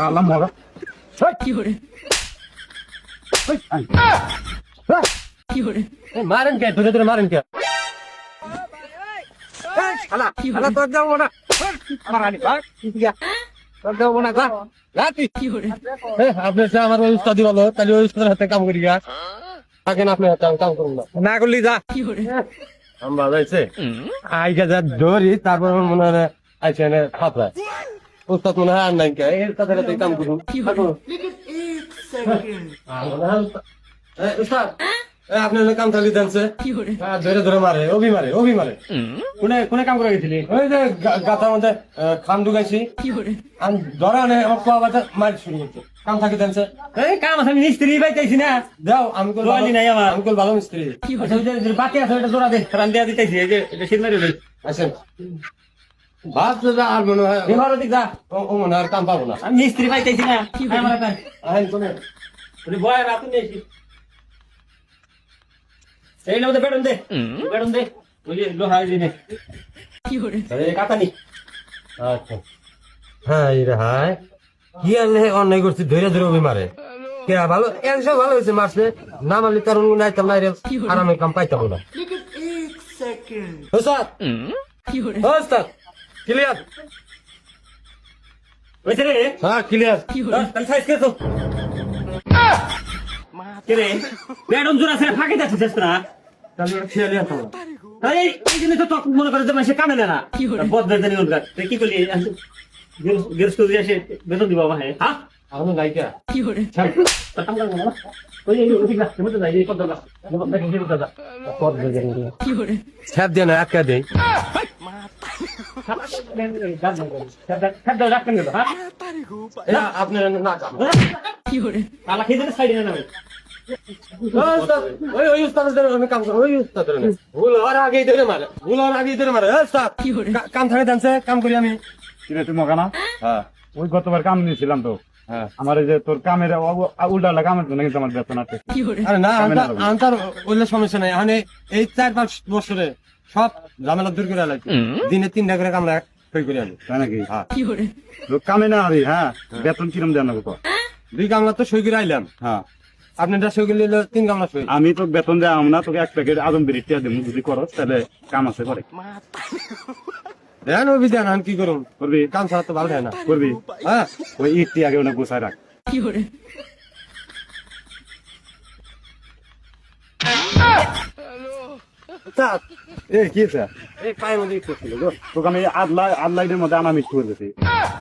আলাম মরা কি করে কি করে মারেন কে ধরে ধরে মারেন কে শালা শালা তোর যাবো না আমার আনি ভাগ তোর যাবো না যা রাতি কি করে আপনি সে আমার ওই উস্তাদি বলো তাহলে ওই উস্তাদের হাতে কাম করি গা থাকেন আপনি হাতে কাম করুন না করলি যা কি করে আমরা যাইছে আইগা যা ধরি তারপর মনে হয় আইছে না খাপড়া উস্তাদ মনে হয় আর নাই কে এর তাদের হাতে কাম করুন উস্তাদ আপনি কাম চালিয়ে দেনছে কি করে ধরে ধরে মারে অভি মারে কোনে কোনে কাম করে গেছিলি ওই যে গাথার মধ্যে খাম ঢুকাইছি কি করে আমি ধরা নেই আমার কোয়া বাতা মার শুরু করছে কাম থাকি দেনছে এই কাম আছে আমি মিস্ত্রি পাইতেছি না যাও আমি কল ভালো নাই আমার আমি কল ভালো মিস্ত্রি কি আচ্ছা ওই যে বাকি আছে ওটা জোড়া দে রান দিয়া দিতেছি এই যে এটা শীত মারি লই আসেন বাপ দাদা আর মনে হয় এবারে দিক যা ও মনে হয় আর কাম পাবো না আমি মিস্ত্রি পাইতেছি না কি করে? আমার কাম আহেন কোনে ওই বয় রাত নেছি এই নাও দে বেড়ন দে ওই যে লোহা দিনে কি করে আরে কাটানি আচ্ছা হ্যাঁ রে হাই কি আনলে অন্যায় করছি ধরে ধরে অভি মারে কে ভালো একশো ভালো হয়েছে মারছে না মারলে কারণ নাইতাম না রে আর আমি কাম পাইতাম না ওস্তাদ কি করে ওস্তাদ ক্লিয়ার ওইছে রে হ্যাঁ ক্লিয়ার কি করে তাহলে সাইজ কে তো কে রে বেডন জোড়া আছে ফাঁকে যাচ্ছিস না তাহলে খেয়ালি আসো আরে এই জন্য তো তখন মনে করে যে মানুষে কামে না কি করে? বদলে জানি ওর গাছ কি করলি গেরস করে আসে বেতন দিব আমার হ্যাঁ এখন নাইকা কি করে কাম করবো না ওই এই ওই গাছ মধ্যে যাই এই পদ্মা গাছ দেখি কি দাদা পদ বেজে কি করে ছ্যাপ দিয়ে না একা দেই রাখেন গেল হ্যাঁ এটা আপনার না কাম কি করে তালা খেয়ে দিলে সাইডে না ওস্তাদ ওই উস্তাদের ধরে আমি কাম করব ওই উস্তাদের না ভুল আর আগেই ধরে মারে ওস্তাদ কি করে কাম থাকে জানছে কাম করি আমি কিরে তুই মগা না হ্যাঁ ওই গতবার কাম নিয়েছিলাম তো হ্যাঁ আমার এই যে তোর কামের উল্টা কামের জন্য কিন্তু আমার বেতন আছে কি করে আরে না আনতার ওইলে সমস্যা নাই মানে এই 4-5 বছরে সব ঝামেলা দূর করে লাগবে দিনে 3টা করে কামরা সই করে আনি তাই নাকি হ্যাঁ কি করে লোক কামে না আরে হ্যাঁ বেতন কিরম দেন তো 2 কামলা তো সই করে আইলাম হ্যাঁ আপনারটা সই করে নিলে 3 কামলা সই আমি তো বেতন দেওয়া না তোকে এক প্যাকেট আদম বিরিট দেবো যদি করো তাহলে কাম আছে করে দেন ওই বিধান আমি কি করুন করবি কাম ছাড়া তো ভালো হয় না করবি হ্যাঁ ওই ইটটি আগে ওনা গোছায় রাখ কি করে উস্তাদ এ কি আছে এই পায়ের মধ্যে একটু ছিল গো তোকে আমি আধলাইনের মধ্যে আনা মিষ্টি করে দিছি